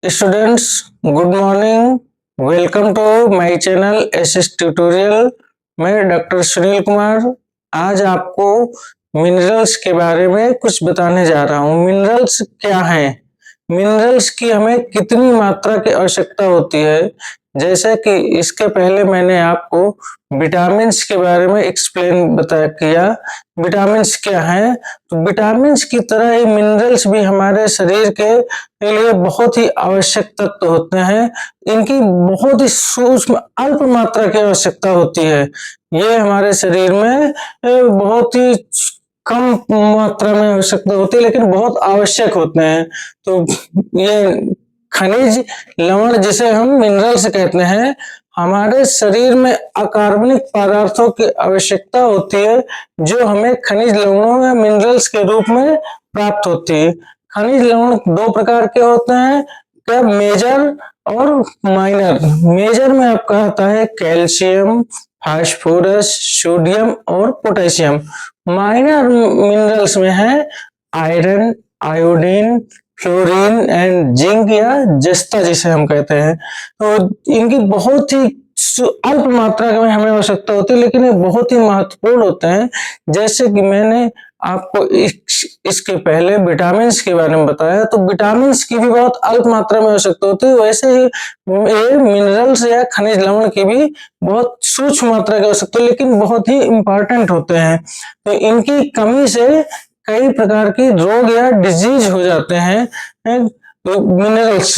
Students, good morning. Welcome to my channel SS tutorial. मैं doctor Sunil Kumar आज आपको minerals के बारे में कुछ बताने जा रहा हूँ। मिनरल्स क्या हैं? मिनरल्स की हमें कितनी मात्रा की आवश्यकता होती है? जैसे कि इसके पहले मैंने आपको विटामिन्स के बारे में एक्सप्लेन किया। विटामिन्स क्या हैं? तो विटामिन्स की तरह ही मिनरल्स भी हमारे शरीर के लिए बहुत ही आवश्यक तत्व होते हैं। इनकी बहुत ही सूक्ष्म अल्प मात्रा की आवश्यकता होती है। ये हमारे शरीर में बहुत ही कम मात्रा में आवश्यकता होती है, लेकिन बहुत आवश्यक होते हैं। तो ये खनिज लवण जिसे हम मिनरल्स कहते हैं, हमारे शरीर में अकार्बनिक पदार्थों की आवश्यकता होती है, जो हमें खनिज लवणों या मिनरल्स के रूप में प्राप्त होती है। खनिज लवण दो प्रकार के होते हैं, क्या? मेजर और माइनर। मेजर में आपका आता है कैल्शियम, फास्फोरस, सोडियम और पोटेशियम। माइनर मिनरल्स में है iron, iodine, fluorine and zinc या जस्ता जिसे हम कहते हैं। तो इनकी बहुत ही अल्प मात्रा में हमें आवश्यकता होती है, लेकिन ये बहुत ही महत्वपूर्ण होते हैं। जैसे कि मैंने आपको इसके पहले विटामिन्स के बारे में बताया, तो विटामिन्स की भी बहुत अल्प मात्रा में आवश्यकता होती है। वैसे ही ये मिनरल्स या खनिज लवण की भी बहुत सूक्ष्म मात्रा की आवश्यकता है, लेकिन बहुत ही इंपॉर्टेंट होते हैं। तो इनकी कमी से कई प्रकार की रोग या डिजीज हो जाते हैं। मिनरल्स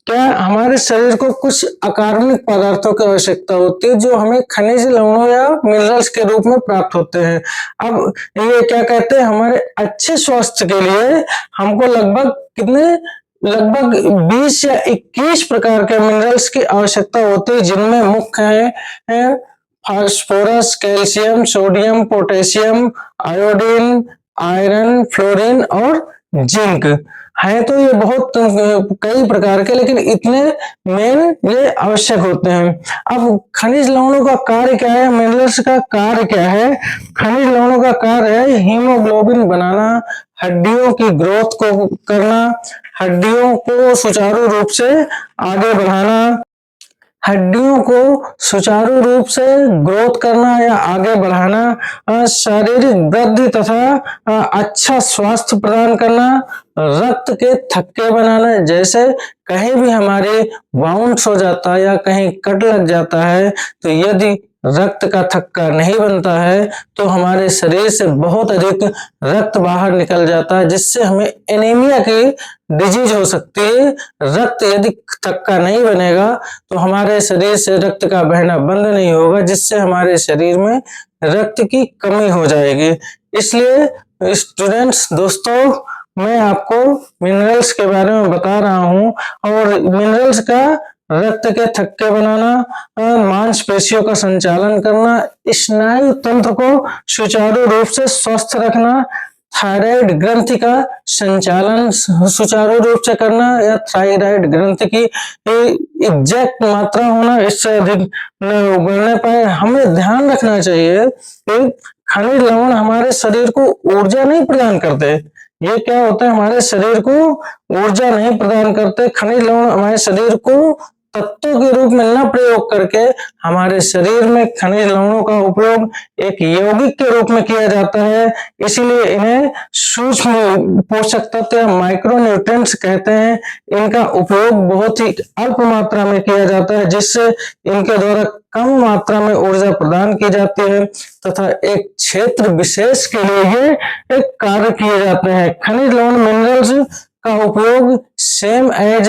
क्या? हमारे शरीर को कुछ अकार्बनिक पदार्थों की आवश्यकता होती है, जो हमें खनिज लवणों या मिनरल्स के रूप में प्राप्त होते हैं। अब ये क्या कहते हैं, हमारे अच्छे स्वास्थ्य के लिए हमको लगभग 20 या 21 प्रकार के मिनरल्स की आवश्यकता होती है, जिनमें मुख्य है phosphorus, calcium, sodium, potassium, iodine, iron, fluorine और जिंक। है तो ये बहुत कई प्रकार के, लेकिन इतने मेन ये आवश्यक होते हैं। अब खनिज लवणों का कार्य क्या है, मिनरल्स का कार्य क्या है? खनिज लवणों का कार्य है हीमोग्लोबिन बनाना, हड्डियों की ग्रोथ को करना, हड्डियों को सुचारू रूप से आगे बढ़ाना, हड्डियों को सुचारू रूप से ग्रोथ करना या आगे बढ़ाना, शारीरिक वृद्धि तथा अच्छा स्वास्थ्य प्रदान करना, रक्त के थक्के बनाना। जैसे कहीं भी हमारे बाउंस हो जाता है या कहीं कट लग जाता है, तो यदि रक्त का थक्का नहीं बनता है तो हमारे शरीर से बहुत अधिक रक्त बाहर निकल जाता है, जिससे हमें एनीमिया की डिजीज हो सकती है। रक्त यदि थक्का नहीं बनेगा तो हमारे शरीर से रक्त का बहना बंद नहीं होगा, जिससे हमारे शरीर में रक्त की कमी हो जाएगी। इसलिए स्टूडेंट्स, दोस्तों, मैं आपको मिनरल्स के बारे में बता रहा हूँ। और मिनरल्स का रक्त के थक्के बनाना, मांसपेशियों का संचालन करना, स्नायु तंत्र को सुचारू रूप से स्वस्थ रखना, थायराइड ग्रंथि का संचालन सुचारू रूप से करना या थायराइड ग्रंथि की एग्जैक्ट मात्रा होना, इससे अधिक न बढ़ने पाए। हमें ध्यान रखना चाहिए कि खनिज लवण हमारे शरीर को ऊर्जा नहीं प्रदान करते। ये क्या होता है, हमारे शरीर को ऊर्जा नहीं प्रदान करते। खनिज लवण हमारे शरीर को तत्वों के रूप में न प्रयोग करके हमारे शरीर में खनिज लवणों का उपयोग एक यौगिक के रूप में किया जाता है। इसीलिए इन्हें सूक्ष्म पोषक तत्व या माइक्रोन्यूट्रिएंट्स कहते हैं। इनका उपयोग बहुत ही अल्प मात्रा में किया जाता है, जिससे इनके द्वारा कम मात्रा में ऊर्जा प्रदान की जाती है तथा एक क्षेत्र विशेष के लिए ये एक कार्य किए जाते हैं। खनिज लवण मिनरल्स का उपयोग सेम एज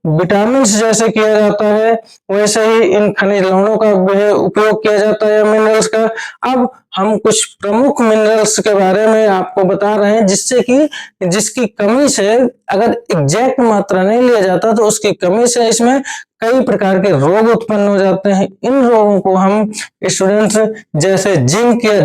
विटामिन जैसे किया जाता है, वैसे ही इन खनिज लवणों का उपयोग किया जाता है मिनरल्स का। अब हम कुछ प्रमुख मिनरल्स के बारे में आपको बता रहे हैं, जिसकी कमी से अगर एग्जैक्ट मात्रा नहीं लिया जाता तो उसकी कमी से इसमें कई प्रकार के रोग उत्पन्न हो जाते हैं। इन रोगों को हम स्टूडेंट्स, जैसे जिंक या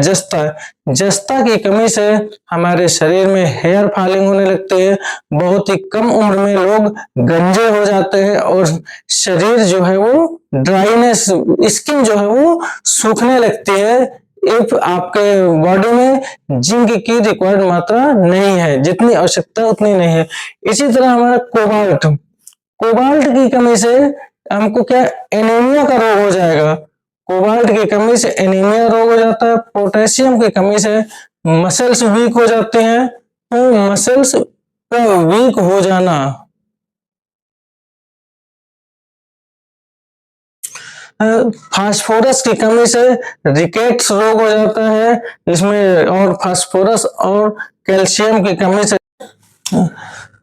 जस्ता की कमी से हमारे शरीर में हेयर फॉलिंग होने लगती है। बहुत ही कम उम्र में लोग गंजे हो जाते हैं और शरीर जो है वो ड्राइनेस, स्किन जो है वो सूखने लगती है। इफ आपके बॉडी में जिंक की रिक्वायर्ड मात्रा नहीं है, जितनी आवश्यकता उतनी नहीं है। इसी तरह हमारा कोबाल्ट की कमी से हमको क्या एनीमिया का रोग हो जाएगा। कोबाल्ट की कमी से एनीमिया रोग हो जाता है। पोटेशियम की कमी से मसल्स वीक हो जाते हैं। मसल्स का वीक हो जाना। फास्फोरस की कमी से रिकेट्स रोग हो जाता है इसमें, और फास्फोरस और कैल्शियम की कमी से,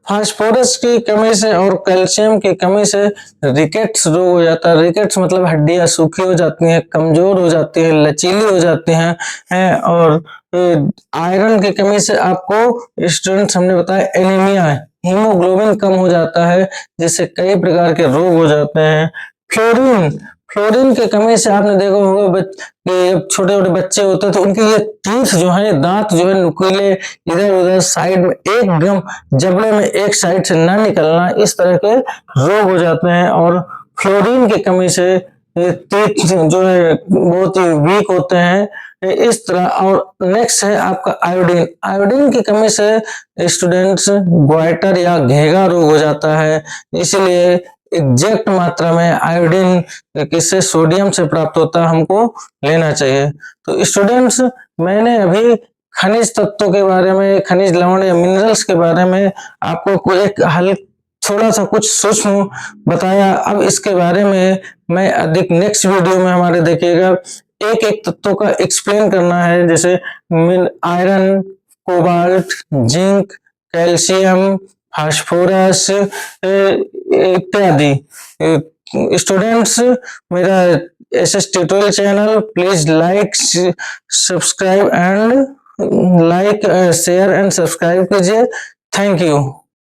फास्फोरस की कमी से और कैल्शियम की कमी से रिकेट्स रोग हो जाता है। रिकेट्स मतलब हड्डियां सूखी हो जाती हैं, कमजोर हो जाती हैं, लचीली हो जाती हैं। और आयरन की कमी से आपको स्टूडेंट्स हमने बताया एनीमिया है, हीमोग्लोबिन कम हो जाता है, जिससे कई प्रकार के रोग हो जाते हैं। फ्लोरीन, फ्लोरीन की कमी से आपने देखा होगा कि जब छोटे छोटे बच्चे होते हैं तो उनके ये टीथ जो है, दांत जो है नुकीले, इधर उधर साइड में एकदम जबड़े में एक साइड से ना निकलना, इस तरह के रोग हो जाते हैं। और फ्लोरीन की कमी से टीथ जो है बहुत ही वीक होते हैं इस तरह। और नेक्स्ट है आपका आयोडीन। आयोडीन की कमी से स्टूडेंट्स ग्वाइटर या घेगा रोग हो जाता है, इसलिए एग्जैक्ट मात्रा में आयोडीन किससे, सोडियम से प्राप्त होता है, हमको लेना चाहिए। तो स्टूडेंट्स मैंने अभी खनिज तत्वों के बारे में, खनिज लवण या मिनरल्स के बारे में आपको एक हल थोड़ा सा कुछ सूक्ष्म बताया। अब इसके बारे में मैं अधिक नेक्स्ट वीडियो में हमारे देखिएगा, एक एक तत्वों का एक्सप्लेन करना है, जैसे iron, cobalt, zinc, calcium, phosphorus इत्यादि। स्टूडेंट्स मेरा SS tutorial channel please like, subscribe and like, share and subscribe कीजिए। Thank you.